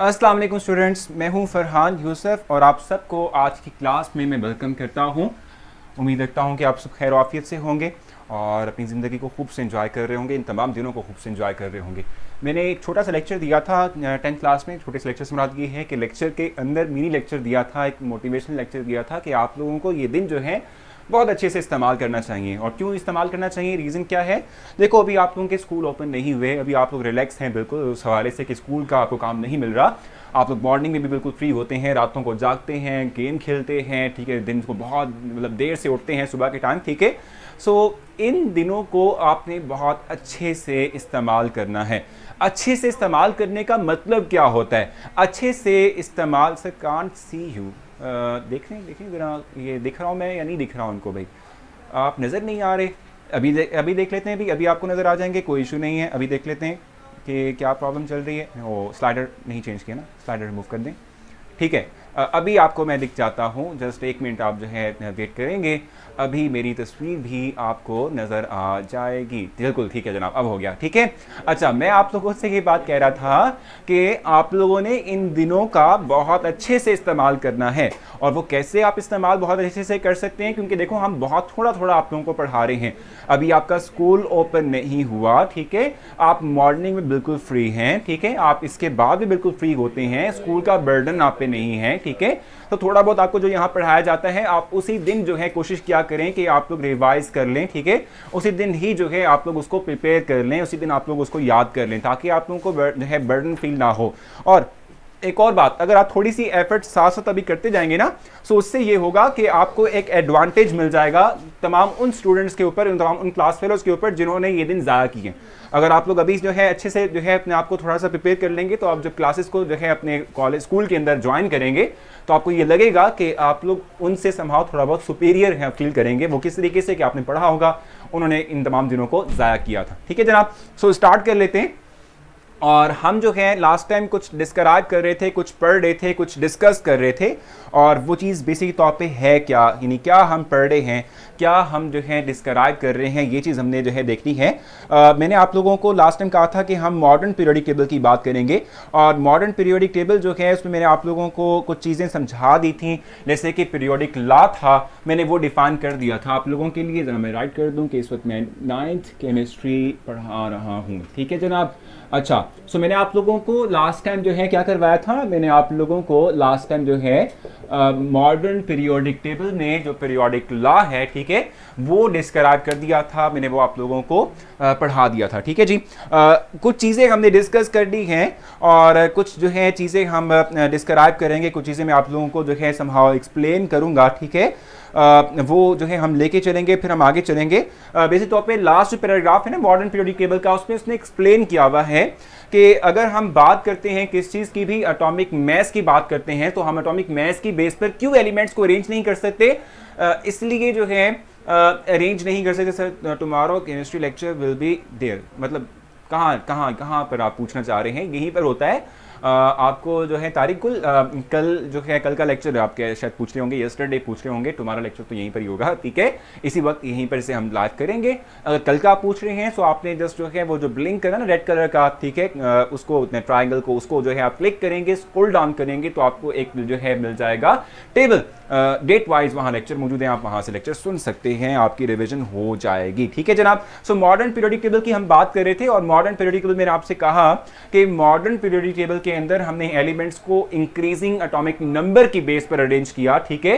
अस्सलाम वालेकुम स्टूडेंट्स, मैं हूं फरहान यूसुफ और आप सबको आज की क्लास में मैं वेलकम करता हूं। उम्मीद रखता हूं कि आप सब खैर आफियत से होंगे और अपनी ज़िंदगी को खूब से एंजॉय कर रहे होंगे, इन तमाम दिनों को खूब से एंजॉय कर रहे होंगे। मैंने एक छोटा सा लेक्चर दिया था 10th क्लास में। छोटे से लेक्चर से मुराद ये है कि लेक्चर के अंदर मिनी लेक्चर दिया था, एक मोटिवेशनल लेक्चर दिया था कि आप लोगों को ये दिन जो है बहुत अच्छे से इस्तेमाल करना चाहिए। और क्यों इस्तेमाल करना चाहिए, रीज़न क्या है? देखो, अभी आप लोगों के स्कूल ओपन नहीं हुए, अभी आप लोग रिलैक्स हैं बिल्कुल उस हवाले से कि स्कूल का आपको काम नहीं मिल रहा। आप लोग मॉर्निंग में भी बिल्कुल फ्री होते हैं, रातों को जागते हैं, गेम खेलते हैं, ठीक है, दिन को बहुत मतलब देर से उठते हैं सुबह के टाइम, ठीक है। सो इन दिनों को आपने बहुत अच्छे से इस्तेमाल करना है। अच्छे से इस्तेमाल करने का मतलब क्या होता है? अच्छे से इस्तेमाल से कांट सी यू, देख रहे हैं ज़रा, ये दिख रहा हूँ मैं या नहीं दिख रहा हूँ उनको? भाई आप नज़र नहीं आ रहे। अभी देख लेते हैं, अभी आपको नज़र आ जाएंगे, कोई इशू नहीं है। अभी देख लेते हैं कि क्या प्रॉब्लम चल रही है। वो स्लाइडर नहीं चेंज किया ना, स्लाइडर रिमूव कर दें, ठीक है। अभी आपको मैं दिख जाता हूँ, जस्ट एक मिनट आप जो है वेट करेंगे, अभी मेरी तस्वीर भी आपको नज़र आ जाएगी। बिल्कुल ठीक है जनाब, अब हो गया, ठीक है। अच्छा, मैं आप लोगों से ये बात कह रहा था कि आप लोगों ने इन दिनों का बहुत अच्छे से इस्तेमाल करना है। और वो कैसे आप इस्तेमाल बहुत अच्छे से कर सकते हैं, क्योंकि देखो हम बहुत थोड़ा थोड़ा आप लोगों को पढ़ा रहे हैं। अभी आपका स्कूल ओपन नहीं हुआ, ठीक है, आप मॉर्निंग में बिल्कुल फ्री हैं, ठीक है, आप इसके बाद भी बिल्कुल फ्री होते हैं, स्कूल का बर्डन आप पे नहीं है, ठीक है। तो थोड़ा बहुत आपको जो यहाँ पढ़ाया जाता है, आप उसी दिन जो है कोशिश किया करें कि आप लोग रिवाइज कर लें, ठीक है। उसी दिन ही जो है आप लोग उसको प्रिपेयर कर लें, उसी दिन आप लोग उसको याद कर लें, ताकि आप लोगों को जो है बर्डन फील ना हो। और एक और बात, अगर आप थोड़ी सी एफर्ट साथ साथ अभी करते जाएंगे ना, तो उससे ये होगा कि आपको एक एडवांटेज मिल जाएगा तमाम उन स्टूडेंट्स के ऊपर, तमाम उन क्लास फेलोज के ऊपर जिन्होंने ये दिन ज़ाया किए। अगर आप लोग अभी जो है अच्छे से जो है अपने आप को थोड़ा सा प्रिपेयर कर लेंगे, तो आप जब क्लासेस को जो है अपने कॉलेज स्कूल के अंदर ज्वाइन करेंगे, तो आपको ये लगेगा कि आप लोग उनसे संभाव थोड़ा बहुत सुपीरियर है फील करेंगे। वो किस तरीके से कि आपने पढ़ा होगा, उन्होंने इन तमाम दिनों को ज़ाया किया था, ठीक है जनाब। सो स्टार्ट कर लेते हैं। और हम जो है लास्ट टाइम कुछ डिस्क्राइब कर रहे थे, कुछ पढ़ रहे थे, कुछ डिस्कस कर रहे थे। और वो चीज़ बेसिक तौर पे है क्या, यानी क्या हम पढ़ रहे हैं, क्या हम जो है डिस्क्राइब कर रहे हैं, ये चीज़ हमने जो है देखनी है। मैंने आप लोगों को लास्ट टाइम कहा था कि हम मॉडर्न पीरियोडिक टेबल की बात करेंगे। और मॉडर्न पीरियोडिक टेबल जो है उसमें मैंने आप लोगों को कुछ चीज़ें समझा दी थी, जैसे कि पीरियोडिक लॉ था, मैंने वो डिफाइन कर दिया था आप लोगों के लिए। ज़रा मैं राइट कर दूँ कि इस वक्त मैं 9th केमिस्ट्री पढ़ा रहा हूँ, ठीक है जनाब। अच्छा, सो मैंने आप लोगों को लास्ट टाइम जो है क्या करवाया था, मैंने आप लोगों को लास्ट टाइम जो है मॉडर्न पीरियोडिक टेबल में जो पीरियोडिक लॉ है, ठीक है, वो डिस्क्राइब कर दिया था मैंने, वो आप लोगों को पढ़ा दिया था, ठीक है जी। कुछ चीज़ें हमने डिस्कस कर दी हैं और कुछ जो है चीज़ें हम डिस्क्राइब करेंगे, कुछ चीज़ें मैं आप लोगों को जो है समहाउ एक्सप्लेन करूँगा, ठीक है। वो जो है हम लेके चलेंगे, फिर हम आगे चलेंगे। बेसिक तौर पे लास्ट पैराग्राफ है ना मॉडर्न पीरियोडिक टेबल का, उसमें उसने एक्सप्लेन किया हुआ है कि अगर हम बात करते हैं किस चीज़ की भी, एटॉमिक मास की बात करते हैं, तो हम एटॉमिक मास की बेस पर क्यों एलिमेंट्स को अरेंज नहीं कर सकते। इसलिए जो है अरेंज नहीं कर सकते। Sir tomorrow chemistry lecture will be there, मतलब कहाँ पर आप पूछना चाह रहे हैं? यहीं पर होता है। आपको जो है तारीख कल जो है कल का लेक्चर आपके शायद पूछ रहे होंगे, यस्टरडे पूछ रहे होंगे, तुम्हारा लेक्चर तो यहीं पर ही होगा, ठीक है। इसी वक्त यहीं पर से हम लाइव करेंगे। अगर कल का आप पूछ रहे हैं तो आपने जस्ट जो है वो जो ब्लिंक करा ना रेड कलर का, ठीक है, उसको ट्राइंगल को उसको जो है आप क्लिक करेंगे, स्क्रॉल डाउन करेंगे, तो आपको एक जो है मिल जाएगा टेबल, डेट वाइज वहाँ लेक्चर मौजूद है, आप वहाँ से लेक्चर सुन सकते हैं, आपकी रिविजन हो जाएगी, ठीक है जनाब। सो मॉडर्न पीरियोडिक टेबल की हम बात कर रहे थे। और मॉडर्न पीरियोडिक टेबल मैंने आपसे कहा कि मॉडर्न पीरियोडिक टेबल के अंदर हमने एलिमेंट्स को इंक्रीजिंग एटॉमिक नंबर की बेस पर अरेंज किया, ठीक है,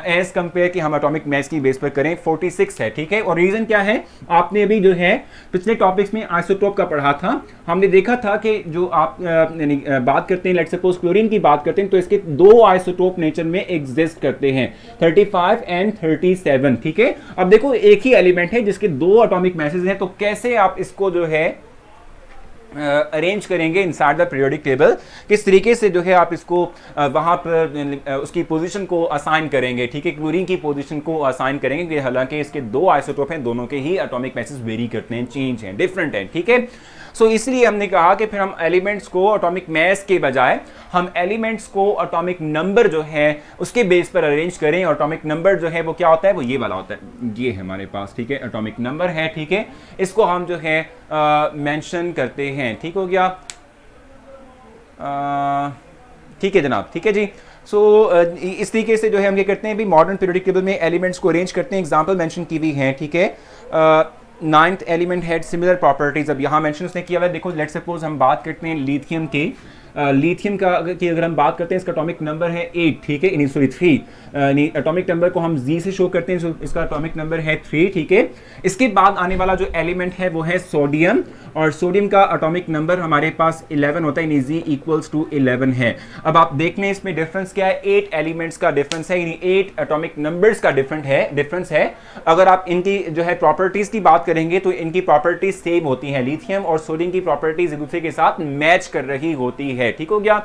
एज कंपेयर कि हम एटॉमिक मास की बेस पर करें। 46 है, ठीक है। और रीजन क्या है, आपने अभी जो है पिछले टॉपिक्स में आइसोटोप का पढ़ा था, हमने देखा था कि जो आप बात करते हैं, लेट्स सपोज क्लोरीन की बात करते हैं, तो इसके दो आइसोटोप नेचर में एग्जिस्ट करते हैं, 35 एंड 37, ठीक है। अब देखो एक ही एलिमेंट है जिसके दो एटॉमिक मासेस हैं, तो कैसे आप इसको जो है अरेंज करेंगे इनसाइड द पीरियोडिक टेबल, किस तरीके से जो है आप इसको वहां पर उसकी पोजीशन को असाइन करेंगे, ठीक है, क्लोरीन की पोजीशन को असाइन करेंगे। हालांकि इसके दो आइसोटोप हैं, दोनों के ही एटॉमिक मासेस वेरी करते हैं, चेंज हैं, डिफरेंट हैं, ठीक है। सो इसलिए हमने कहा कि फिर हम एलिमेंट्स को एटॉमिक मास के बजाय हम एलिमेंट्स को एटॉमिक नंबर जो है उसके बेस पर अरेंज करें। एटॉमिक नंबर जो है वो क्या होता है, वो ये वाला होता है, ये है हमारे पास, ठीक है, एटॉमिक नंबर है, ठीक है। इसको हम जो है मेंशन करते हैं, ठीक हो गया। ठीक है जनाब, ठीक है जी। सो इस तरीके से जो है हम ये करते हैं भी मॉडर्न पीरियोडिक टेबल में एलिमेंट्स को अरेंज करते हैं। एग्जांपल मेंशन की हुई है, ठीक है। Ninth element had similar properties. अब यहाँ मेंशन उसने किया हुआ है, देखो लेट्स सपोज हम बात करते हैं लिथियम के। लिथियम का अगर हम बात करते हैं, इसका एटॉमिक नंबर है 8, ठीक है, सॉरी 3। एटॉमिक नंबर को हम जी से शो करते हैं, so इसका एटॉमिक नंबर है 3, ठीक है। इसके बाद आने वाला जो एलिमेंट है वो है सोडियम, और सोडियम का एटॉमिक नंबर हमारे पास 11 होता है, यानी जी इक्वल्स टू 11 है। अब आप देख लें इसमें डिफरेंस क्या है, 8 एलिमेंट्स का डिफरेंस है, यानी 8 एटॉमिक नंबर्स का डिफरेंस है। अगर आप इनकी जो है प्रॉपर्टीज की बात करेंगे तो इनकी प्रॉपर्टीज सेम होती हैं, लिथियम और सोडियम की प्रॉपर्टीज एक दूसरे के साथ मैच कर रही होती है, ठीक हो गया।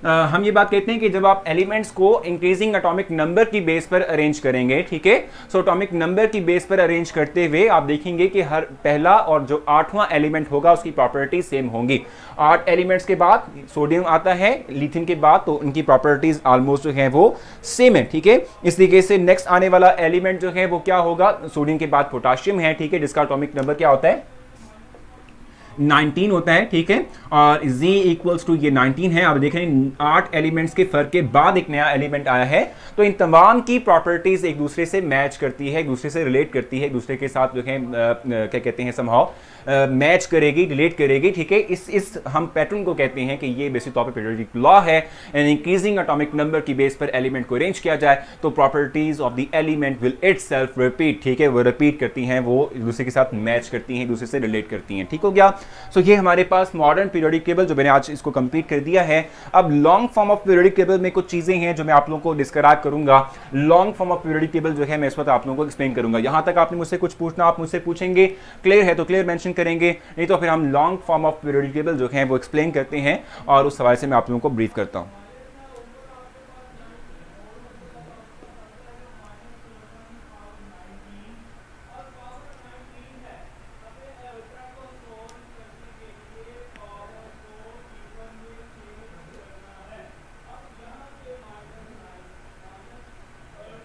हम ये बात कहते हैं कि जब आप एलिमेंट्स को इंक्रीजिंग एटॉमिक नंबर की बेस पर अरेंज करेंगे, ठीक है, एटॉमिक नंबर की बेस पर अरेंज करते हुए आप देखेंगे कि हर पहला और जो 8वां एलिमेंट होगा उसकी प्रॉपर्टी सेम होंगी। 8 एलिमेंट्स के बाद सोडियम आता है लिथियम के बाद, तो उनकी प्रॉपर्टीज ऑलमोस्ट जो है वो सेम है, ठीक है। इस तरीके से नेक्स्ट आने वाला एलिमेंट जो है वो क्या होगा, सोडियम के बाद पोटाशियम है, ठीक है, जिसका एटॉमिक नंबर क्या होता है 19 होता है, ठीक है, और Z इक्वल्स टू ये 19 है। अब देखें 8 एलिमेंट्स के फर्क के बाद एक नया एलिमेंट आया है, तो इन तमाम की प्रॉपर्टीज एक दूसरे से मैच करती है, एक दूसरे से रिलेट करती है, एक दूसरे के साथ जो है क्या कहते हैं समहाउ मैच करेगी, रिलेट करेगी, ठीक है। इस हम पैटर्न को कहते हैं कि ये बेसिक तौर पर पीरियोडिक लॉ है। एंड इंक्रीजिंग एटॉमिक नंबर की बेस पर एलिमेंट को अरेंज किया जाए तो properties of the element will itself repeat, ठीक है, वो रिपीट करती हैं, वो एक दूसरे के साथ मैच करती हैं, एक दूसरे से रिलेट करती हैं, ठीक हो गया। सो ये हमारे पास मॉडर्न पीरियोडिक टेबल जो मैंने आज इसको कंप्लीट कर दिया है। अब long form of periodic table में कुछ चीजें हैं जो मैं आप लोगों को डिस्क्राइब करूंगा। Long form of periodic table जो है मैं इस वक्त आप लोगों को एक्सप्लेन करूंगा। यहां तक आपने मुझसे कुछ पूछना, आप मुझसे पूछेंगे, क्लियर है तो क्लियर मेंशन करेंगे, नहीं तो फिर हम long form of periodic table जो है वो एक्सप्लेन करते हैं और उस हवाले से मैं आप लोगों को ब्रीफ करता हूं।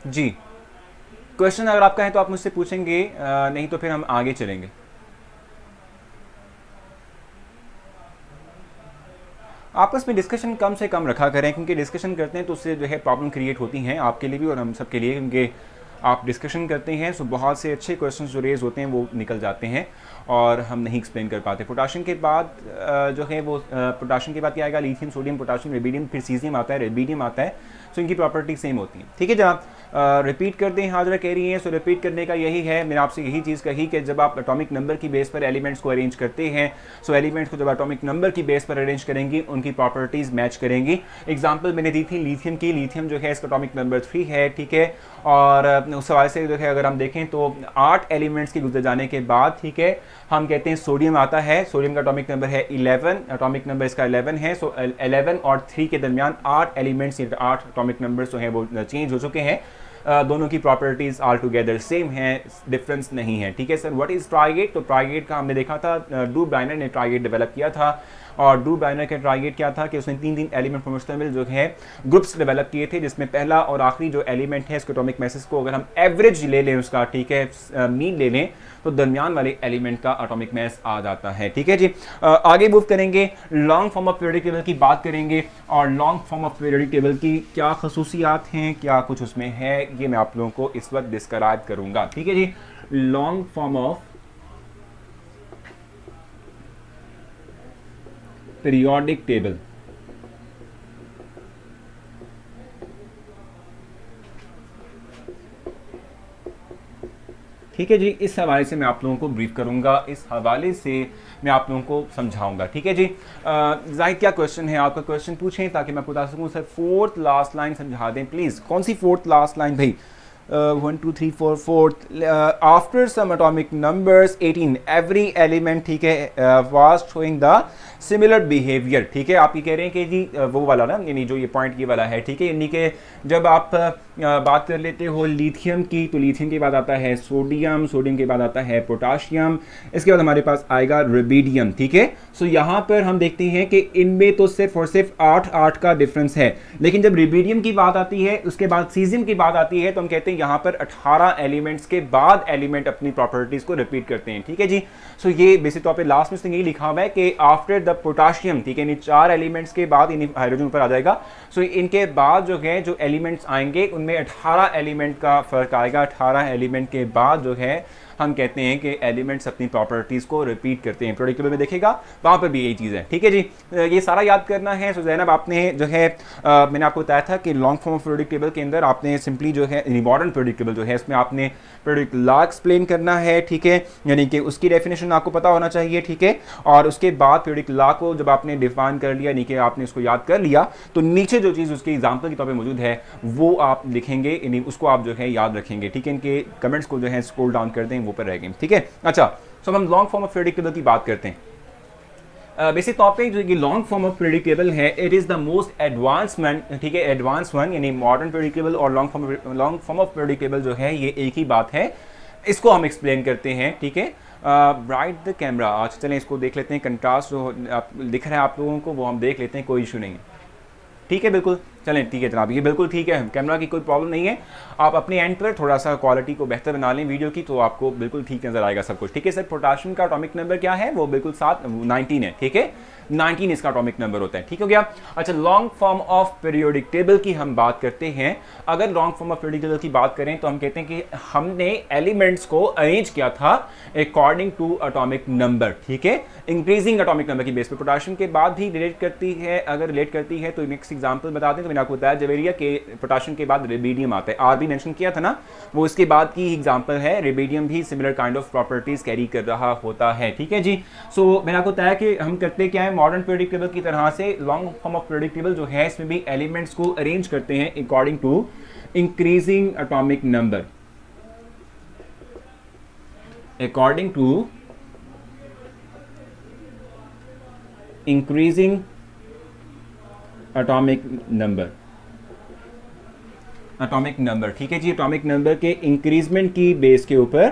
जी, क्वेश्चन अगर आपका है तो आप मुझसे पूछेंगे, नहीं तो फिर हम आगे चलेंगे। आपस में डिस्कशन कम से कम रखा करें, क्योंकि डिस्कशन करते हैं तो उससे जो है प्रॉब्लम क्रिएट होती हैं आपके लिए भी और हम सब के लिए, क्योंकि आप डिस्कशन करते हैं तो बहुत से अच्छे क्वेश्चंस जो रेज होते हैं वो निकल जाते हैं और हम नहीं एक्सप्लेन कर पाते। पोटाशियम के बाद जो है वो पोटाशियम के बाद क्या आएगा, लिथियम, सोडियम, पोटाशियम, रेबिडियम, फिर सीजियम आता है, रेबिडियम आता है। सो इनकी प्रॉपर्टी सेम होती है, ठीक है। जब आप रिपीट कर दें, हाजरा कह रही हैं, सो रिपीट करने का यही है, मैंने आपसे यही चीज़ कही कि जब आप एटॉमिक नंबर की बेस पर एलिमेंट्स को अरेंज करते हैं, सो एलिमेंट्स को जब एटॉमिक नंबर की बेस पर अरेंज करेंगी उनकी प्रॉपर्टीज़ मैच करेंगी। एग्जाम्पल मैंने दी थी लिथियम की, लिथियम जो है इसका एटॉमिक नंबर 3 है, ठीक है, और उस हवाले से जो है अगर हम देखें तो 8 एलिमेंट्स के गुजर जाने के बाद, ठीक है, हम कहते हैं सोडियम आता है, सोडियम का एटॉमिक नंबर है 11, एटॉमिक नंबर इसका 11 है। सो 11 और 3 के दरमियान 8 एलिमेंट्स, 8 एटॉमिक नंबर जो है वो चेंज हो चुके हैं। दोनों की प्रॉपर्टीज ऑल टुगेदर सेम है, डिफरेंस नहीं है, ठीक है सर। व्हाट इज ट्राइगेट, तो ट्राइगेट का हमने देखा था, डू ब्राइनर ने ट्राइगेट डेवलप किया था, और डू ब्राइनर का ट्राइगेट क्या था कि उसने 3 एलिमेंट पर मुश्तमिल जो है ग्रुप्स डेवलप किए थे, जिसमें पहला और आखिरी जो एलिमेंट है इसके एटॉमिक मैसेज को अगर हम एवरेज ले लें उसका, ठीक है, मीन ले लें, तो दरमियान वाले एलिमेंट का एटॉमिक मैस आ जाता है, ठीक है जी। आगे मूव करेंगे, long form of periodic table की बात करेंगे और long form of periodic table की क्या खसूसियात हैं, क्या कुछ उसमें है, ये मैं आप लोगों को इस वक्त डिस्क्राइब करूंगा, ठीक है जी। Long form of periodic table, ठीक है जी। इस हवाले से मैं आप लोगों को ब्रीफ करूंगा, इस हवाले से मैं आप लोगों को समझाऊंगा, ठीक है जी। जाहिद क्या क्वेश्चन है आपका, क्वेश्चन पूछें ताकि मैं बता सकूं। सर 4th लास्ट लाइन समझा दें प्लीज। कौन सी 4th लास्ट लाइन भाई? 1 2 3 4 4th after some atomic numbers 18 every element, ठीक है, was showing the similar behaviour, ठीक है। आप ये कह रहे हैं कि जी वो वाला ना, यानी जो ये पॉइंट ये वाला है, ठीक है, यानी कि जब आप बात कर लेते हो लिथियम की, तो लिथियम के बाद आता है सोडियम, सोडियम के बाद आता है पोटाशियम, इसके बाद हमारे पास आएगा रुबिडियम। ठीक है, सो यहाँ पर हम देखते हैं कि इनमें तो सिर्फ और सिर्फ 8 का डिफरेंस है, लेकिन जब रुबिडियम की बात आती है, उसके बाद सीजियम की बात आती है, तो हम कहते हैं यहाँ पर 18 एलिमेंट्स के बाद एलिमेंट अपनी प्रॉपर्टीज को रिपीट करते हैं। ठीक है जी, सो ये बेसिक तौर पे लास्ट में यही लिखा हुआ है कि आफ्टर द पोटाशियम, ठीक है, इन 4 एलिमेंट्स के बाद इन हाइड्रोजन ऊपर आ जाएगा। सो इनके बाद जो है जो एलिमेंट्स आएंगे उनमें 18 एलिमेंट का फर्क आएगा। 18 एलिमेंट के बाद जो है हम कहते हैं कि एलिमेंट्स अपनी प्रॉपर्टीज को रिपीट करते हैं। प्रेडिक्टेबल में देखेगा वहां पर भी यही चीज़ है। ठीक है जी, ये सारा याद करना है। सो ज़ैनब आपने जो है मैंने आपको बताया था कि लॉन्ग फॉर्म ऑफ प्रेडिक्टेबल के अंदर आपने सिंपली जो है मॉडर्न प्रेडिक्टेबल जो है इसमें आपने प्रेडिक्ट लॉ एक्सप्लेन करना है। ठीक है, यानी कि उसकी डेफिनेशन आपको पता होना चाहिए। ठीक है, और उसके बाद प्रेडिक्ट लॉ को जब आपने डिफाइन कर लिया, यानी कि आपने उसको याद कर लिया, तो नीचे जो चीज़ उसके एग्जाम्पल के तौर पर मौजूद है वो आप लिखेंगे, उसको आप जो है याद रखेंगे। ठीक है, इनके कमेंट्स को जो है स्क्रॉल डाउन कर दें, वो पर रह गए। ठीक है, अच्छा, सो हम लॉन्ग फॉर्म ऑफ प्रेडिक्टेबल की बात करते हैं। बेसिक तौर पे जो ये लॉन्ग फॉर्म ऑफ प्रेडिक्टेबल है, it is the most advancement, ठीक है, एडवांस वन, यानी मॉडर्न प्रेडिक्टेबल और लॉन्ग फॉर्म ऑफ प्रेडिक्टेबल जो है ये एक ही बात है। इसको हम एक्सप्लेन करते हैं। ठीक है, ब्राइट द कैमरा, आज चलें इसको देख लेते हैं। कंट्रास्ट जो दिख रहा है आप लोगों को वो हम देख लेते हैं, कोई इशू नहीं है। ठीक है, बिल्कुल चलें, ठीक है जनाब, ये बिल्कुल ठीक है, कैमरा की कोई प्रॉब्लम नहीं है। आप अपने एंड पर थोड़ा सा क्वालिटी को बेहतर बना लें वीडियो की, तो आपको बिल्कुल ठीक नजर आएगा सब कुछ। ठीक है सर, पोटाशियम का एटॉमिक नंबर क्या है? वो बिल्कुल 19 है। ठीक है, 19 इसका एटॉमिक नंबर होता है। ठीक हो गया। अच्छा, long form of periodic table की हम बात करते हैं। अगर long form of periodic table की बात करें तो हम कहते हैं कि हमने एलिमेंट्स को अरेंज किया था अकॉर्डिंग टू एटॉमिक नंबर। ठीक है, इंक्रीजिंग एटॉमिक नंबर की बेस पर। पोटाशियम के बाद भी रिलेट करती है, अगर रिलेट करती है तो नेक्स्ट एग्जांपल बता दें तो मैंने आपको बताया जवेरिया के पोटाशियम के बाद रेबिडियम आता है। आर भी मेंशन किया था ना, वो इसके बाद की एग्जांपल है। रेबिडियम भी similar kind of properties carry कर रहा होता है। ठीक है जी, सो मैंने आपको बताया कि हम करते क्या है, मॉडर्न पीरियोडिक टेबल की तरह से long form of periodic table जो है इसमें भी एलिमेंट्स को अरेंज करते हैं according to increasing atomic number, according to increasing atomic number, atomic number. ठीक है जी, एटॉमिक नंबर के इंक्रीजमेंट की बेस के ऊपर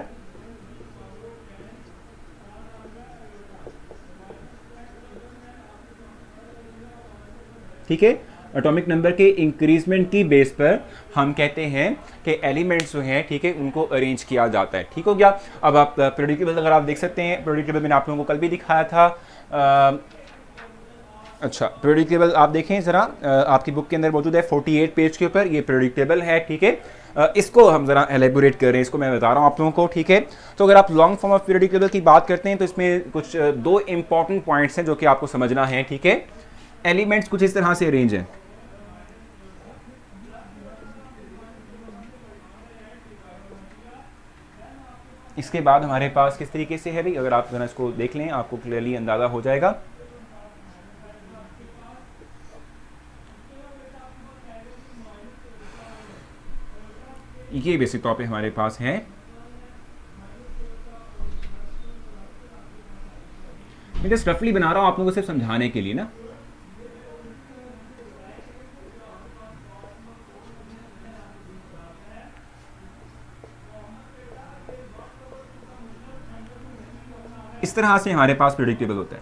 ठीक है, एटॉमिक नंबर के इंक्रीजमेंट की बेस पर हम कहते हैं कि एलिमेंट्स जो हैं, ठीक है, उनको अरेंज किया जाता है। ठीक हो गया। अब आप पीरियोडिक टेबल अगर आप देख सकते हैं, पीरियोडिक टेबल मैंने आप लोगों को कल भी दिखाया था। अच्छा, पीरियोडिक टेबल आप देखें ज़रा, आपकी बुक के अंदर मौजूद है 48 पेज के ऊपर, ये पीरियोडिक टेबल है। ठीक है, इसको हम ज़रा एलेबोरेट कर रहे हैं, इसको मैं बता रहा हूँ आप लोगों को। ठीक है, तो अगर आप long form of periodic table की बात करते हैं तो इसमें कुछ दो इंपॉर्टेंट पॉइंट्स हैं जो कि आपको समझना है। ठीक है, एलिमेंट्स कुछ इस तरह से अरेंज हैं। इसके बाद हमारे पास किस तरीके से है भी, अगर आप जरा इसको देख लें आपको क्लियरली अंदाजा हो जाएगा। ये बेसिक तौर पे हमारे पास है। मैं जस्ट रफली बना रहा हूं आप लोगों को सिर्फ समझाने के लिए ना। इस तरह से हमारे पास प्रेडिक्टेबल होता है।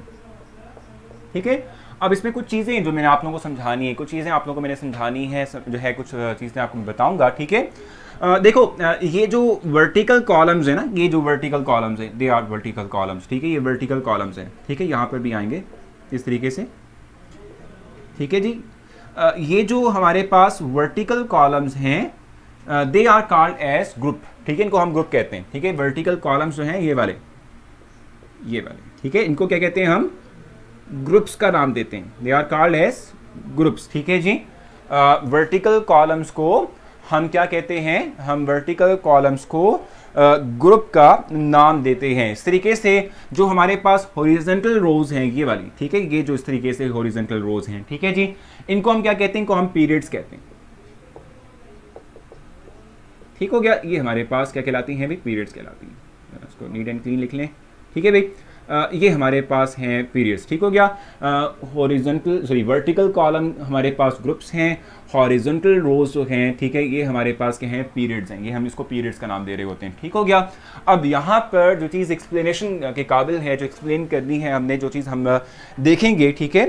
ठीक है, अब इसमें कुछ चीज़ें जो मैंने आप लोगों को समझानी है, कुछ चीज़ें आप लोगों को मैंने समझानी है, जो है कुछ चीज़ें आपको बताऊंगा। ठीक है, देखो ये जो वर्टिकल कॉलम्स है ना, ये जो वर्टिकल कॉलम्स है, दे आर वर्टिकल कॉलम्स। ठीक है, ये वर्टिकल कॉलम्स हैं। ठीक है, यहाँ पर भी आएंगे इस तरीके से। ठीक है जी, ये जो हमारे पास वर्टिकल कॉलम्स हैं they are called as group. ठीक है, इनको हम ग्रुप कहते हैं। ठीक है, वर्टिकल कॉलम्स जो हैं ये वाले, ठीक है, इनको क्या कहते हैं, हम ग्रुप्स का नाम देते हैं। They are called as groups. ठीक है जी, वर्टिकल कॉलम्स को हम क्या कहते हैं, हम वर्टिकल कॉलम्स को ग्रुप का नाम देते हैं। इस तरीके से जो हमारे पास हॉरिजॉन्टल रोज हैं ये वाली, ठीक है, ये जो इस तरीके से हॉरिजॉन्टल रोज हैं, ठीक है जी, इनको हम क्या कहते हैं, इनको हम पीरियड्स कहते हैं। ठीक हो गया, ये हमारे पास क्या कहलाती हैं भी, पीरियड्स कहलाती हैं। इसको नीट एंड क्लीन लिख लें। ठीक है भाई, ये हमारे पास हैं पीरियड्स। ठीक हो गया, हॉरिजॉन्टल वर्टिकल कॉलम हमारे पास ग्रुप्स हैं, हॉरिजॉन्टल रोज जो हैं, ठीक है, ये हमारे पास क्या हैं, पीरियड्स हैं, ये हम इसको पीरियड्स का नाम दे रहे होते हैं। ठीक हो गया। अब यहाँ पर जो चीज़ एक्सप्लेनेशन के काबिल है, जो एक्सप्लेन करनी है हमने, जो चीज़ हम देखेंगे, ठीक है,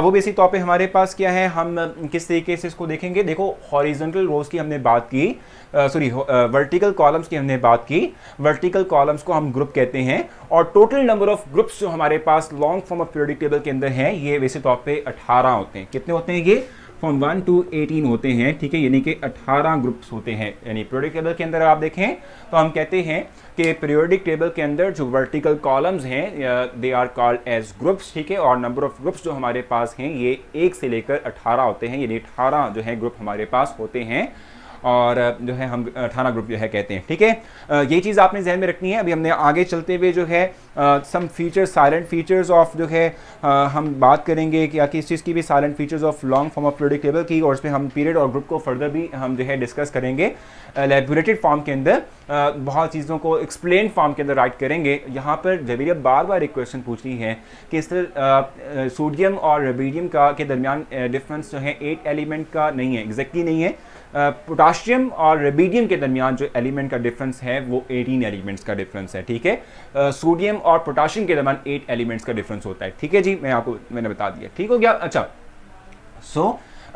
वो बेसिक तौर पे हमारे पास क्या है, हम किस तरीके से इसको देखेंगे। देखो, हॉरिजॉन्टल रोज की हमने बात की, सॉरी वर्टिकल कॉलम्स की हमने बात की। वर्टिकल कॉलम्स को हम ग्रुप कहते हैं, और टोटल नंबर ऑफ ग्रुप्स जो हमारे पास long form of periodic table के अंदर हैं, ये वैसे तौर पे 18 होते हैं। कितने होते हैं ये? फ्रॉम 1 to 18 होते हैं, ठीक है, यानी कि 18 ग्रुप्स होते हैं। यानी पीरियोडिक टेबल के अंदर आप देखें तो हम कहते हैं कि पीरियोडिक टेबल के अंदर जो वर्टिकल कॉलम्स हैं, they are called as groups, ठीक है, और नंबर ऑफ ग्रुप्स जो हमारे पास हैं ये 1 से लेकर 18 होते हैं, यानी 18 जो है ग्रुप हमारे पास होते हैं, और जो है हम 18 ग्रुप जो है कहते हैं। ठीक है, ये चीज़ आपने जहन में रखनी है। अभी हमने आगे चलते हुए जो है some features, salient features of जो है हम बात करेंगे कि किस चीज़ की भी, silent features of long form of periodic table की, और उसमें हम पीरियड और ग्रुप को फर्दर भी हम जो है डिस्कस करेंगे एलेबोरेटेड फॉर्म के अंदर, बहुत चीज़ों को एक्सप्लेन फॉर्म के अंदर राइट करेंगे। यहाँ पर जबीरिया बार बार एक क्वेश्चन पूछ रही है कि इस तरह सोडियम और रेबिडियम का के दरमियान डिफरेंस जो है 8 एलिमेंट का नहीं है, एग्जैक्टली नहीं है। पोटाशियम और रेबिडियम के दरमियान जो एलिमेंट का डिफरेंस है वो 18 एलिमेंट्स का डिफरेंस है। ठीक है, सोडियम और पोटाशियम के दरमियान 8 एलिमेंट्स का डिफरेंस होता है। ठीक है जी, मैंने बता दिया। ठीक हो गया। अच्छा,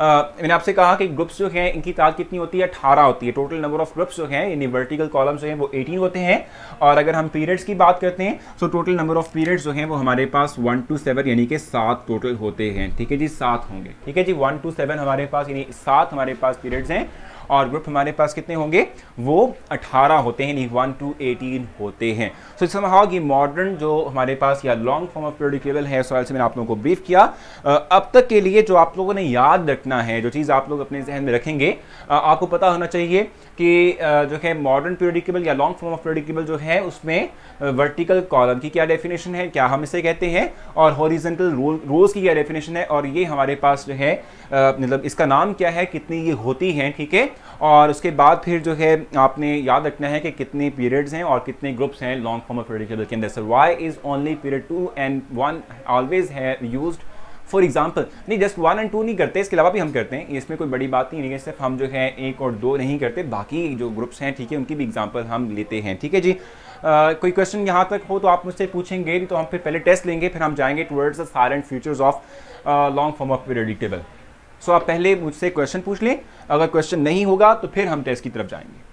मैंने आपसे कहा कि ग्रुप्स जो हैं इनकी तादाद कितनी होती है? 18 होती है। टोटल नंबर ऑफ ग्रुप्स जो हैं, यानी वर्टिकल कॉलम्स जो हैं वो 18 होते हैं, और अगर हम पीरियड्स की बात करते हैं तो टोटल नंबर ऑफ पीरियड्स जो हैं वो हमारे पास 1 to 7 यानी कि 7 टोटल होते हैं। ठीक है जी, 7 होंगे। ठीक है जी, 1 to 7 हमारे पास, यानी 7 हमारे पास पीरियड्स हैं, और ग्रुप हमारे पास कितने होंगे? वो 18 होते हैं, यानी 1 to 18 होते हैं। सो समहाउ कि मॉडर्न जो हमारे पास या long form of periodic table है, सवाल से मैंने आप लोगों को ब्रीफ किया। अब तक के लिए जो आप लोगों ने याद रखना है, जो चीज़ आप लोग अपने जहन में रखेंगे, आपको पता होना चाहिए कि जो है मॉडर्न पीरियोडिक टेबल या long form of periodic table जो है उसमें वर्टिकल कॉलम की क्या डेफिनेशन है, क्या हम इसे कहते हैं, और हॉरिजॉन्टल रोज की क्या डेफिनेशन है, और ये हमारे पास जो है मतलब इसका नाम क्या है, कितनी ये होती हैं। ठीक है, और उसके बाद फिर जो है आपने याद रखना है कि कितने पीरियड्स हैं और कितने ग्रुप्स हैं long form of periodic table के अंदर। So why is only period 2 and 1 always have used for example. नहीं, जस्ट 1 and 2 नहीं करते, इसके अलावा भी हम करते हैं, इसमें कोई बड़ी बात नहीं है। सिर्फ हम जो है 1 और 2 नहीं करते, बाकी जो ग्रुप्स हैं, ठीक है, उनकी भी एग्जाम्पल हम लेते हैं। ठीक है जी, कोई क्वेश्चन यहाँ तक हो तो आप मुझसे पूछेंगे, तो हम फिर पहले टेस्ट लेंगे, फिर हम जाएंगे towards the salient features of long form of periodic table. So आप पहले मुझसे क्वेश्चन पूछ लें, अगर क्वेश्चन नहीं होगा तो फिर हम टेस्ट की तरफ जाएंगे।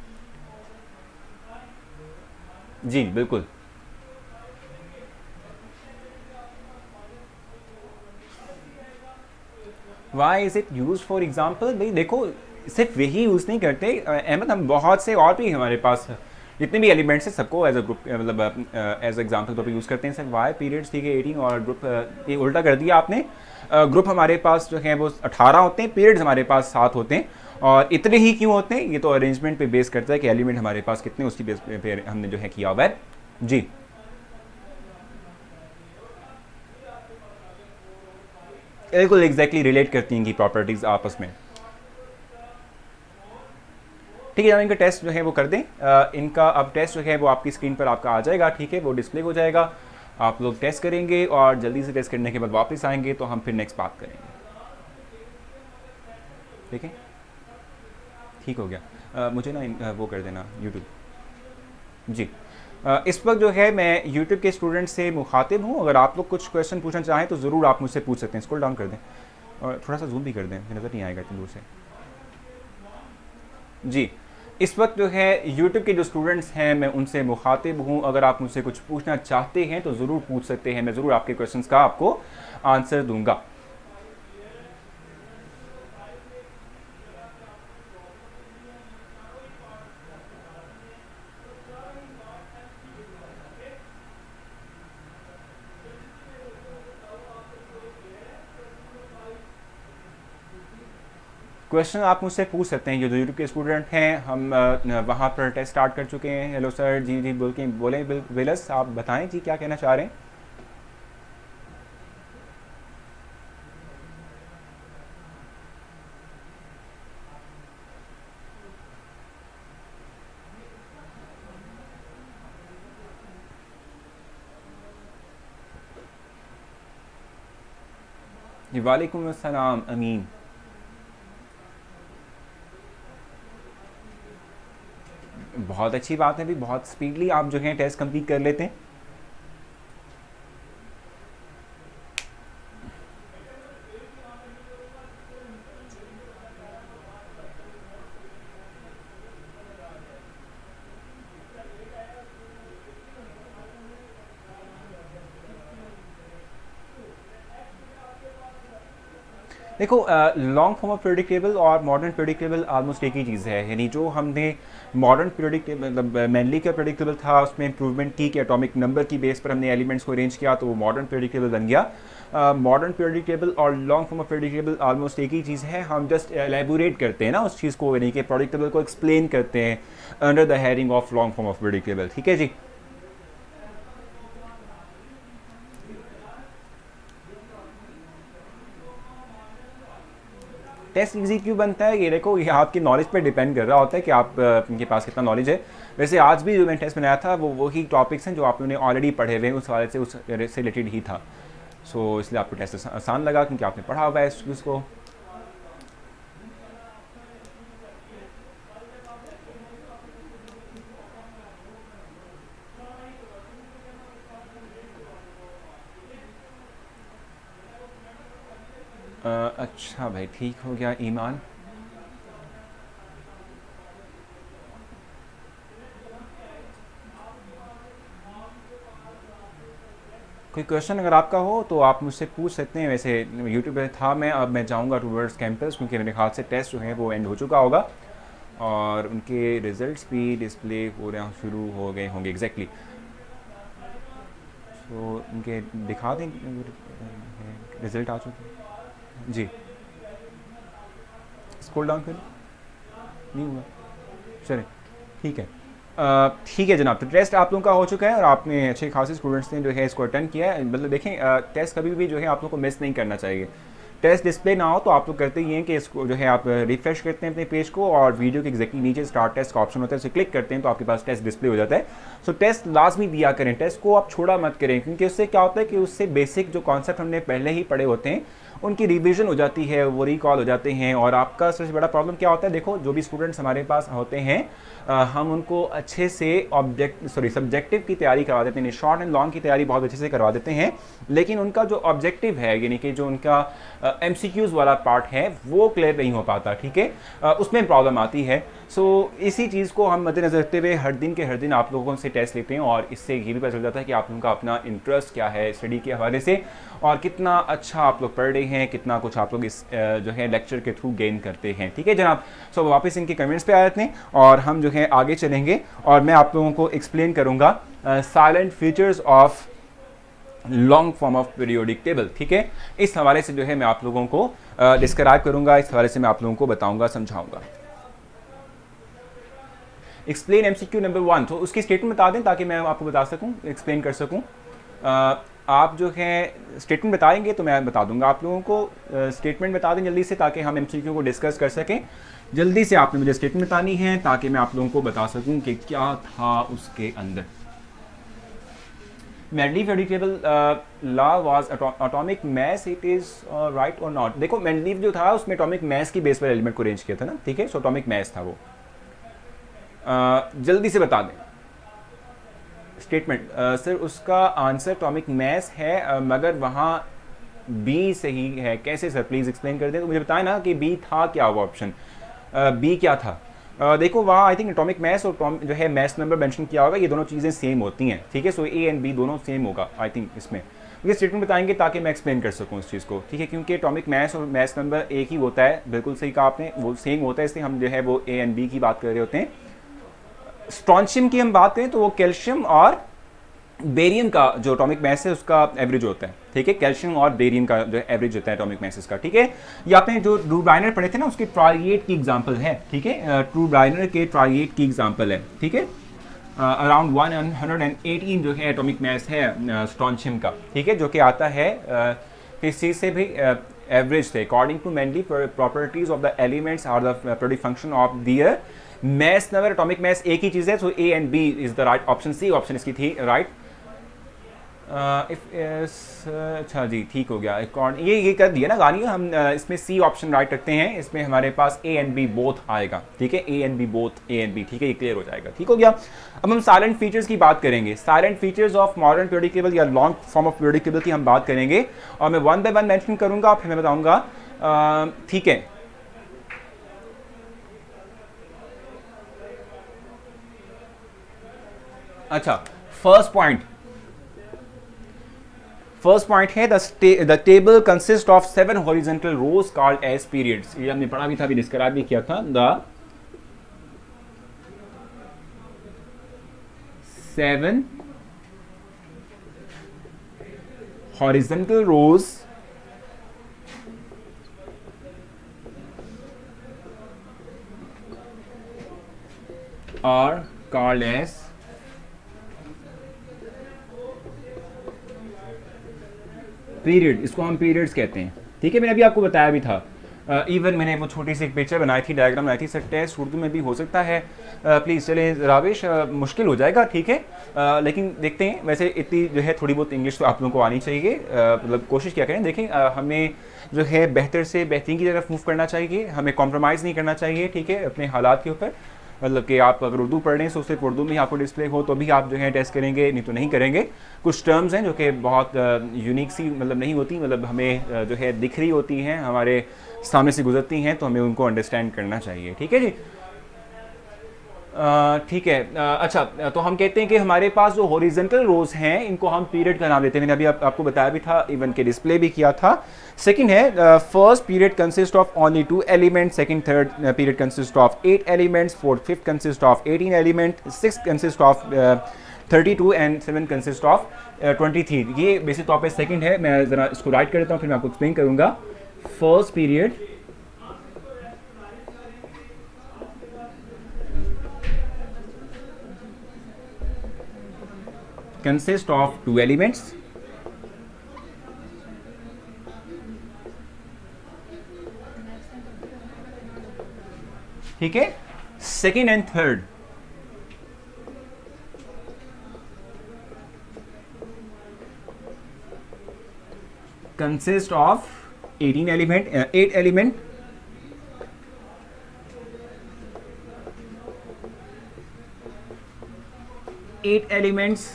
जी बिल्कुल। Why is it use for example? भाई देखो, सिर्फ वही यूज़ नहीं करते अहमद, हम बहुत से और भी हमारे पास जितने भी एलिमेंट्स हैं सबको एज अ ग्रुप, मतलब एज एग्जाम्पल तौर पर यूज़ करते हैं। सर वाई पीरियड्स, ठीक है, 18, और ग्रुप ये उल्टा कर दिया आपने। ग्रुप हमारे पास जो है वो 18 होते हैं, पीरियड्स हमारे पास 7 होते हैं, और इतने ही क्यों होते हैं? ये तो अरेंजमेंट पे बेस करता है कि एलिमेंट हमारे पास कितने, उसकी बेस पे हमने जो है किया हुआ है। जी बिल्कुल, एग्जैक्टली रिलेट करती हैं कि प्रॉपर्टीज़ आपस में। ठीक है, जब इनका टेस्ट जो है वो कर दें, इनका अब टेस्ट जो है वो आपकी स्क्रीन पर आपका आ जाएगा। ठीक है, वो डिस्प्ले हो जाएगा, आप लोग टेस्ट करेंगे, और जल्दी से टेस्ट करने के बाद वापस आएंगे तो हम फिर नेक्स्ट बात करेंगे। ठीक है, ठीक हो गया। मुझे ना वो कर देना यूट्यूब। जी, इस वक्त जो है मैं यूट्यूब के स्टूडेंट से मुखातिब हूँ। अगर आप लोग कुछ क्वेश्चन पूछना चाहें तो ज़रूर आप मुझसे पूछ सकते हैं। स्क्रॉल डाउन कर दें और थोड़ा सा जूम भी कर दें, नज़र नहीं आएगा इतनी दूर से। जी, इस वक्त जो है यूट्यूब के जो स्टूडेंट्स हैं मैं उनसे मुखातिब हूँ। अगर आप मुझसे कुछ पूछना चाहते हैं तो ज़रूर पूछ सकते हैं, मैं ज़रूर आपके क्वेश्चंस का आपको आंसर दूंगा। क्वेश्चन आप मुझसे पूछ सकते हैं, ये जो यूट्यूब के स्टूडेंट हैं, हम वहाँ पर टेस्ट स्टार्ट कर चुके हैं। हेलो सर, जी जी बोलें विलस, आप बताएं जी क्या कहना चाह रहे हैं। जी वालेकुम अस्सलाम अमीन। बहुत अच्छी बात है भी, बहुत स्पीडली आप जो है टेस्ट कंप्लीट कर लेते हैं। देखो लॉन्ग फॉर्म ऑफ प्रेडिक्टेबल और मॉडर्न प्रेडिक्टेबल ऑलमोस्ट एक ही चीज़ है। यानी जो हमने मॉडर्न प्रेडिक्टेबल मतलब मैनली का प्रेडिक्टेबल था, उसमें इंप्रूवमेंट की कि एटॉमिक नंबर की बेस पर हमने एलिमेंट्स को अरेंज किया तो वो मॉडर्न प्रेडिक्टेबल बन गया। मॉडर्न प्रेडिक्टेबल और long form of predictable almost एक ही चीज़ है। हम जस्ट एलेबोरेट करते हैं ना उस चीज़ को, यानी कि प्रेडिक्टेबल को एक्सप्लेन करते हैं under the heading of long form of predictable. ठीक है जी। टेस्ट इजी क्यों बनता है, ये देखो ये आपकी नॉलेज पे डिपेंड कर रहा होता है कि आप के पास कितना नॉलेज है। वैसे आज भी जो मैंने टेस्ट बनाया था वो वही टॉपिक्स हैं जो आप लोगों ने ऑलरेडी पढ़े हुए हैं, उस वाले से उस रिलेटेड ही था। सो इसलिए आपको टेस्ट आसान लगा क्योंकि आपने पढ़ा हुआ है इस चीज़ को। अच्छा भाई, ठीक हो गया ईमान। कोई क्वेश्चन अगर आपका हो तो आप मुझसे पूछ सकते हैं। वैसे यूट्यूब पे था मैं, अब मैं जाऊंगा टूवर्ड्स कैंपस क्योंकि मेरे ख्याल से टेस्ट जो है वो एंड हो चुका होगा और उनके रिजल्ट्स भी डिस्प्ले हो रहे शुरू हो गए होंगे एग्जैक्टली। तो उनके दिखा दें रिजल्ट आ चुके जी। स्क्रॉल डाउन करें, नहीं हुआ, चले ठीक है। ठीक है जनाब, तो टेस्ट आप लोगों का हो चुका है और आपने अच्छे खासे स्टूडेंट्स ने जो है इसको अटेंड किया है। मतलब देखें टेस्ट कभी भी जो है आप लोगों को मिस नहीं करना चाहिए। टेस्ट डिस्प्ले ना हो तो आप लोग करते ही हैं कि इसको जो है आप रिफ्रेश करते हैं अपने पेज को और वीडियो के एग्जैक्टली नीचे स्टार्ट टेस्ट का ऑप्शन होता है, उसे क्लिक करते हैं तो आपके पास टेस्ट डिस्प्ले हो जाता है। सो टेस्ट लाजमी दिया करें, टेस्ट को आप छोड़ा मत करें क्योंकि उससे क्या होता है कि उससे बेसिक जो कॉन्सेप्ट हमने पहले ही पढ़े होते हैं उनकी रिवीजन हो जाती है, वो रिकॉल हो जाते हैं। और आपका सबसे बड़ा प्रॉब्लम क्या होता है, देखो जो भी स्टूडेंट्स हमारे पास होते हैं हम उनको अच्छे से सब्जेक्टिव की तैयारी करवा देते हैं, शॉर्ट एंड लॉन्ग की तैयारी बहुत अच्छे से करवा देते हैं, लेकिन उनका जो ऑब्जेक्टिव है यानी कि जो उनका MCQs वाला पार्ट है वो क्लियर नहीं हो पाता। ठीक है, उसमें प्रॉब्लम आती है। सो इसी चीज़ को हम मद्देनजर रखते हुए हर दिन आप लोगों से टेस्ट लेते हैं और इससे ये भी पता चल जाता है कि आप लोगों का अपना इंटरेस्ट क्या है स्टडी के हवाले से और कितना अच्छा आप लोग पढ़ रहे हैं, कितना कुछ आप लोग इस जो है लेक्चर के थ्रू गेन करते हैं। ठीक है जनाब, सो वापस इनके कमेंट्स पे आ जाते हैं और हम जो है आगे चलेंगे और मैं आप लोगों को एक्सप्लेन करूँगा silent features of long form of periodic table. ठीक है, इस हवाले से जो है मैं आप लोगों को डिस्क्राइब करूँगा, इस हवाले से मैं आप लोगों को बताऊँगा, समझाऊँगा। एक्सप्लेन MCQ नंबर 1, तो उसकी स्टेटमेंट बता दें ताकि मैं आपको बता सकूं, एक्सप्लेन कर सकूं। आप जो है स्टेटमेंट बताएंगे तो मैं बता दूंगा आप लोगों को। स्टेटमेंट बता दें जल्दी से ताकि हम MCQ को डिस्कस कर सकें। जल्दी से आपने मुझे स्टेटमेंट बतानी है ताकि मैं आप लोगों को बता सकूं कि क्या था उसके अंदर। Mendeleev predictable law was atomic mass, it is right और नॉट। देखो मेंडलीव जो था उसमें एटॉमिक मास की बेस पर एलिमेंट को अरेंज किया था ना। ठीक है, सो एटॉमिक मास था वो। जल्दी से बता दें स्टेटमेंट। सर उसका आंसर एटॉमिक मास है मगर वहाँ बी सही है। कैसे सर, प्लीज़ एक्सप्लेन कर दें। तो मुझे बताएं ना कि बी था क्या, वो ऑप्शन बी क्या था। देखो वहाँ आई थिंक एटॉमिक मास और जो है मास नंबर मेंशन किया होगा, ये दोनों चीज़ें सेम होती हैं। ठीक है, सो ए एंड बी दोनों सेम होगा आई थिंक इसमें। ये स्टेटमेंट बताएंगे ताकि मैं एक्सप्लेन कर सकूँ इस चीज़ को। ठीक है, क्योंकि एटॉमिक मास और मास नंबर एक ही होता है, बिल्कुल सही कहा आपने, वो सेम होता है, इसलिए हम जो है वो ए एंड बी की बात कर रहे होते हैं। स्ट्रॉन्शियम की हम बात करें तो वो कैल्शियम और बेरियम का जो एटॉमिक मास है उसका एवरेज होता है। ठीक है, कैल्शियम और बेरियम का जो एवरेज होता है एटॉमिक मासेस का। ठीक है, ये आपने जो ड्रू ब्राइनर पढ़े थे ना उसके ट्राइएट की एग्जांपल है। ठीक है, ड्रू ब्राइनर के ट्राइएट की एग्जांपल है। ठीक है, अराउंड 118 जो है एटॉमिक मास है स्ट्रॉन्शियम का। ठीक है, जो कि आता है किस चीज़ से भी एवरेज से। According to mainly properties of the elements are the product function of their mass number. Atomic mass एक ही चीज़ है, so A and B is the right option. C option इसकी थी राइट। अच्छा जी, ठीक हो गया। ये कर दिया ना गानी, हम इसमें सी ऑप्शन राइट रखते हैं, इसमें हमारे पास ए एंड बी बोथ आएगा, ठीक है, A and B both, A and B, ठीक है, ये क्लियर हो जाएगा, ठीक हो गया। अब हम साइलेंट फीचर्स की बात करेंगे, salient features of modern periodic table या long form of periodic table की हम बात करेंगे, और मैं वन बाय वन मेंशन करूंगा, फिर मैं बताऊंगा, ठीक है। अच्छा, फर्स्ट पॉइंट है the table consist of 7 horizontal rows called as periods. ये हमने पढ़ा भी था, अभी डिस्क्राइब भी किया था। The 7 horizontal rows are called as period, इसको हम पीरियड्स कहते हैं, ठीक है। मैंने अभी आपको बताया भी था, इवन मैंने वो छोटी सी एक पिक्चर बनाई थी, डायग्राम बनाई थी, सर टेस्ट उर्दू में भी हो सकता है, प्लीज़ चले रावेश, मुश्किल हो जाएगा, ठीक है, लेकिन देखते हैं। वैसे इतनी जो है थोड़ी बहुत इंग्लिश तो आप लोगों को आनी चाहिए, मतलब कोशिश क्या करें, देखें, हमें जो है बेहतर से बेहतरीन की तरफ मूव करना चाहिए, हमें कॉम्प्रोमाइज़ नहीं करना चाहिए, ठीक है, अपने हालात के ऊपर। मतलब कि आप अगर उर्दू पढ़ रहे हैं तो सिर्फ उर्दू में ही आपको डिस्प्ले हो तो भी आप जो है टेस्ट करेंगे, नहीं तो नहीं करेंगे। कुछ टर्म्स हैं जो कि बहुत यूनिक सी मतलब नहीं होती, मतलब हमें जो है दिख रही होती हैं, हमारे सामने से गुजरती हैं, तो हमें उनको अंडरस्टैंड करना चाहिए, ठीक है जी। ठीक है, अच्छा, तो हम कहते हैं कि हमारे पास जो हॉरिजॉन्टल रोज हैं इनको हम पीरियड का नाम देते हैं, मैंने अभी आपको बताया भी था, इवन के डिस्प्ले भी किया था। सेकंड है, first period consist of only 2 elements, second third period consist of 8 elements, fourth fifth consist of 18 element, sixth consist of 32 and 7 consist of 23। ये बेसिक तौर पे सेकंड है, मैं ज़रा इसको राइट कर देता हूँ, फिर मैं आपको एक्सप्लेन करूँगा। First period consist of 2 elements, ठीक है। Second and third consist of 8 element, eight elements,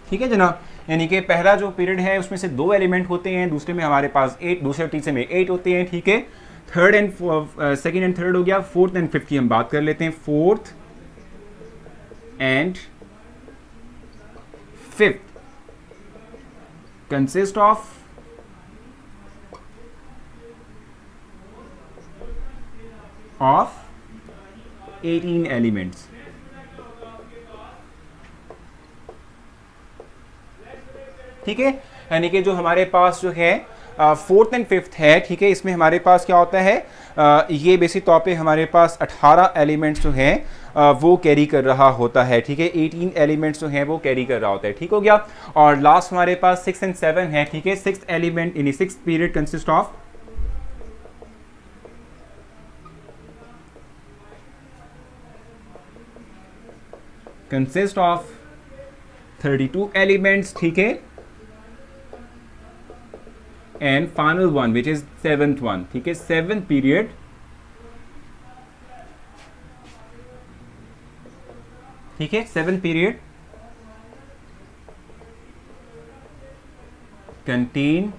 ठीक है जनाब। यानी कि पहला जो पीरियड है उसमें से 2 एलिमेंट होते हैं, दूसरे में हमारे पास 8, दूसरे और तीसरे में 8 होते हैं, ठीक है। Third and second and third हो गया। फोर्थ एंड फिफ्थ की हम बात कर लेते हैं। Fourth and fifth consist of of 18 elements, ठीक है। यानी कि जो हमारे पास जो है फोर्थ एंड फिफ्थ है, ठीक है, इसमें हमारे पास क्या होता है, ये बेसिक तौर पे हमारे पास 18 एलिमेंट्स जो हैं वो कैरी कर रहा होता है, ठीक है। 18 एलिमेंट्स जो हैं वो कैरी कर रहा होता है, ठीक हो गया। और लास्ट हमारे पास 6 एंड 7 है, ठीक है। सिक्स्थ एलिमेंट यानी sixth period consist of consist of 32 elements, ठीक है। And final one which is seventh one, ठीक है। सेवेंथ पीरियड ठीक है, सेवेंथ पीरियड कंटेन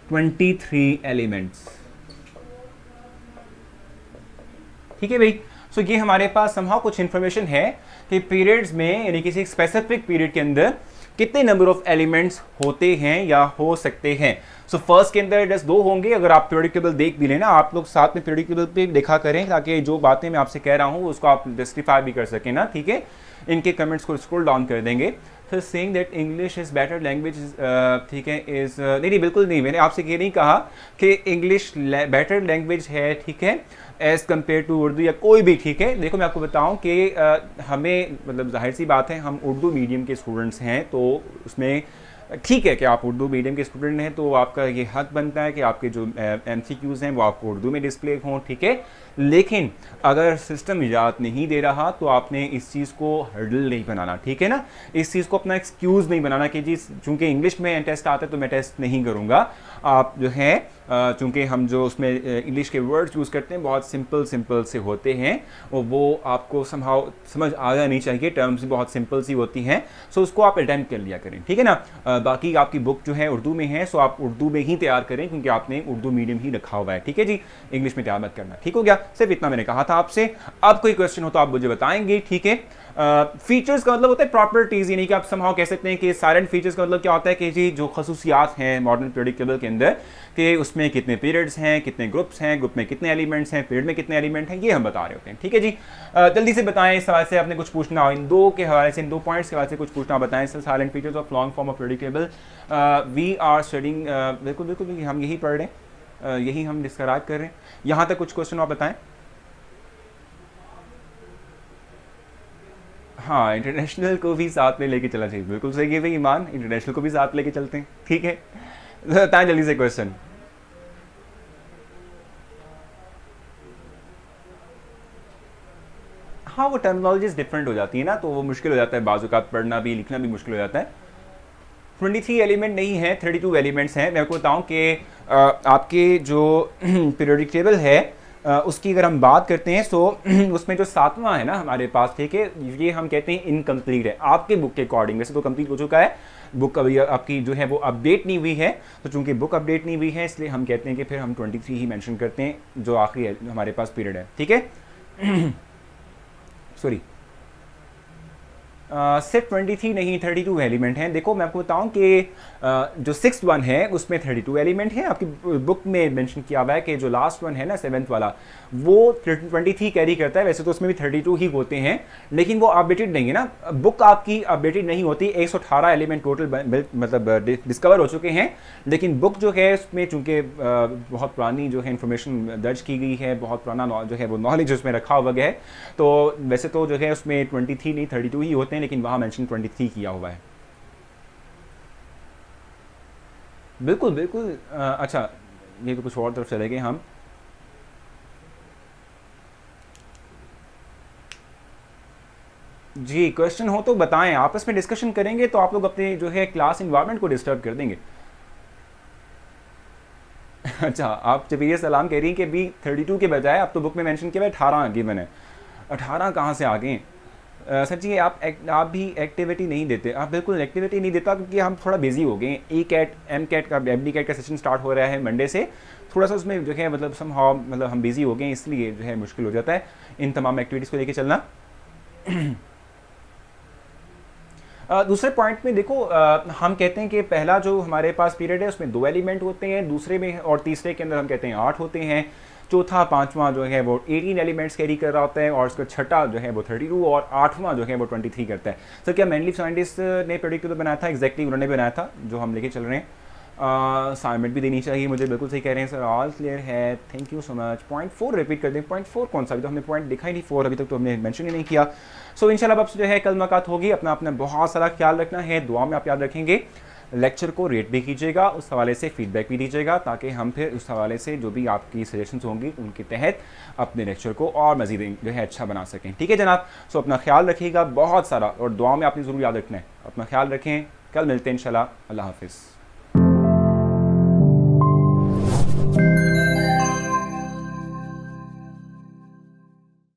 23 एलिमेंट्स, ठीक है भाई। सो ये हमारे पास समहाउ कुछ इंफॉर्मेशन है कि पीरियड्स में यानी किसी स्पेसिफिक पीरियड के अंदर कितने नंबर ऑफ एलिमेंट्स होते हैं या हो सकते हैं। सो फर्स्ट के अंदर जस्ट 2 होंगे। अगर आप पीरियोडिक टेबल देख भी लेना, आप लोग साथ में पीरियोडिक टेबल पे देखा करें ताकि जो बातें मैं आपसे कह रहा हूँ उसको आप जस्टिफाई भी कर सकें ना, ठीक है। इनके कमेंट्स को स्क्रॉल डाउन कर देंगे। फिर saying that English is better language, ठीक है, इज़ नहीं बिल्कुल नहीं, मैंने आपसे ये नहीं कहा कि इंग्लिश बेटर लैंग्वेज है, ठीक है, एज़ कम्पेयर टू उर्दू या कोई भी, ठीक है। देखो मैं आपको बताऊं कि हमें मतलब जाहिर सी बात है हम उर्दू मीडियम के स्टूडेंट्स हैं, तो उसमें ठीक है कि आप उर्दू मीडियम के स्टूडेंट हैं तो आपका ये हक बनता है कि आपके जो MCQs हैं वो आपको उर्दू में डिस्प्ले हों, ठीक है। लेकिन अगर सिस्टम इजाज़त नहीं दे रहा तो आपने इस चीज़ को हर्डल नहीं बनाना, ठीक है ना, इस चीज़ को अपना एक्सक्यूज़ नहीं बनाना कि जी चूँकि इंग्लिश में टेस्ट आता है तो मैं टेस्ट नहीं करूँगा। आप जो है चूँकि हम जो उसमें इंग्लिश के वर्ड्स यूज़ करते हैं बहुत सिंपल से होते हैं और वो आपको समझ आ जानी चाहिए, टर्म्स भी बहुत सिंपल सी होती हैं, सो उसको आप अटेम्प्ट कर लिया करें, ठीक है ना। बाकी आपकी बुक जो है उर्दू में है, सो आप उर्दू में ही तैयार करें क्योंकि आपने उर्दू मीडियम ही रखा हुआ है, ठीक है जी, इंग्लिश में तैयार मत करना, ठीक हो गया। सिर्फ इतना मैंने कहा था आपसे। अब कोई क्वेश्चन हो तो आप मुझे बताएंगे, ठीक है। फीचर्स का मतलब होता है प्रॉपर्टीज, यानी कि आप समहाउ कह सकते हैं कि साइलेंट फीचर्स का मतलब क्या होता है कि जी जो खसूसियात हैं मॉडर्न पीरियडिक टेबल के अंदर कि उसमें कितने पीरियड्स हैं, कितने ग्रुप्स हैं, ग्रुप में कितने एलिमेंट्स हैं, पीरियड में कितने एलिमेंट हैं, ये हम बता रहे होते हैं, ठीक है जी। जल्दी से बताएं, इस हवाले से आपने कुछ पूछना हो, इन दो के हवाले से, इन 2 पॉइंट्स के हवाले से कुछ पूछना बताएं। Salient features of long form of periodic table we are studying, बिल्कुल हम यही पढ़ रहे हैं, यही हम डिस्क्राइब कर रहे हैं। यहाँ तक कुछ क्वेश्चन आप बताएं। हाँ, इंटरनेशनल को भी साथ में लेके चलना चाहिए, बिल्कुल सही है भाई ईमान, इंटरनेशनल को भी साथ लेके चलते हैं, ठीक है। बताएं जल्दी से क्वेश्चन। हाँ, वो टर्मिनोलॉजीज डिफरेंट हो जाती है ना, तो वो मुश्किल हो जाता है, बाज़-औक़ात पढ़ना भी लिखना भी मुश्किल हो जाता है। 23 एलिमेंट नहीं है, 32 एलिमेंट्स हैं। मैं आपको बताऊँ कि आपके जो पीरियोडिक टेबल है उसकी अगर हम बात करते हैं तो उसमें जो 7वां है ना हमारे पास, ठीक है, ये हम कहते हैं इनकम्प्लीट है आपके बुक के अकॉर्डिंग। वैसे तो कंप्लीट हो चुका है, बुक अभी आपकी जो है वो अपडेट नहीं हुई है, तो चूंकि बुक अपडेट नहीं हुई है इसलिए हम कहते हैं कि फिर हम 23 ही मेंशन करते हैं जो आखिरी हमारे पास पीरियड है, ठीक है। सॉरी, सिर्फ 23 नहीं 32 एलिमेंट हैं। देखो मैं आपको बताऊं कि जो 6th वन है उसमें 32 एलिमेंट हैं, आपकी बुक में मेंशन किया हुआ है कि जो लास्ट वन है ना 7th वाला वो 23 कैरी करता है। वैसे तो उसमें भी 32 ही होते हैं लेकिन वो अपडेटेड नहीं है ना, बुक आपकी अपडेटेड नहीं होती। 118 एलिमेंट टोटल मतलब डिस्कवर हो चुके हैं, लेकिन बुक जो है उसमें चूँकि बहुत पुरानी जो है इंफॉर्मेशन दर्ज की गई है, बहुत पुराना जो है वो नॉलेज उसमें रखा हुआ है, तो वैसे तो जो है उसमें 23 नहीं 32 ही होते हैं, लेकिन वहाँ मेंशन 23 किया हुआ है। बिल्कुल बिल्कुल। अच्छा, ये तो कुछ और तरफ चले गए हम। जी, क्वेश्चन हो तो बताएं, आपस में डिस्कशन करेंगे तो आप लोग अपने जो है क्लास इन्वायरमेंट को डिस्टर्ब कर देंगे। अच्छा, आप जबीर सलाम कह रही हैं कि बी 32 के बजाय आप तो बुक में मेंशन किया है 18 गिवन है। 18 कहाँ से आ गए? सर जी आप भी एक्टिविटी नहीं देते, आप बिल्कुल एक्टिविटी नहीं देता क्योंकि हम थोड़ा बिजी हो गए। ECAT MCAT का MD CAT का सेशन स्टार्ट हो रहा है मंडे से, थोड़ा सा उसमें जो है मतलब मतलब हम बिजी हो गए, इसलिए जो है मुश्किल हो जाता है इन तमाम एक्टिविटीज़ को लेके चलना। दूसरे पॉइंट में देखो, हम कहते हैं कि पहला जो हमारे पास पीरियड है उसमें 2 एलिमेंट होते हैं, दूसरे में और तीसरे के अंदर हम कहते हैं 8 होते हैं, चौथा पांचवा जो है वो 18 एलिमेंट्स कैरी कर रहा होता है और उसका छठा जो है वो 32 और आठवां जो है वो 23 करता है। सर क्या मैनली साइंटिस्ट ने प्रेडिक्ट तो बनाया था? एग्जैक्टली उन्होंने बनाया था जो हम लेके चल रहे हैं। असाइनमेंट भी देनी चाहिए मुझे, बिल्कुल सही कह रहे हैं सर, ऑल क्लियर है, thank you so much. Point 4 repeat कर दें। पॉइंट 4 कौन सा? अभी तो हमने पॉइंट दिखा ही नहीं, 4 अभी तक तो हमने मेंशन ही नहीं किया। सो इंशाल्लाह अब जो है कल मुलाकात होगी। अपना अपना बहुत सारा ख्याल रखना है, दुआ में आप याद रखेंगे। लेक्चर को रेट भी कीजिएगा, उस हवाले से फीडबैक भी दीजिएगा ताकि हम फिर उस हवाले से जो भी आपकी सजेशंस होंगी उनके तहत अपने लेक्चर को और मज़ीद जो है अच्छा बना सकें। ठीक है जनाब, सो अपना ख्याल रखिएगा बहुत सारा, और दुआ में आपने ज़रूर याद रखना है। अपना ख्याल रखें, कल मिलते हैं इंशाल्लाह। अल्लाह हाफिज़।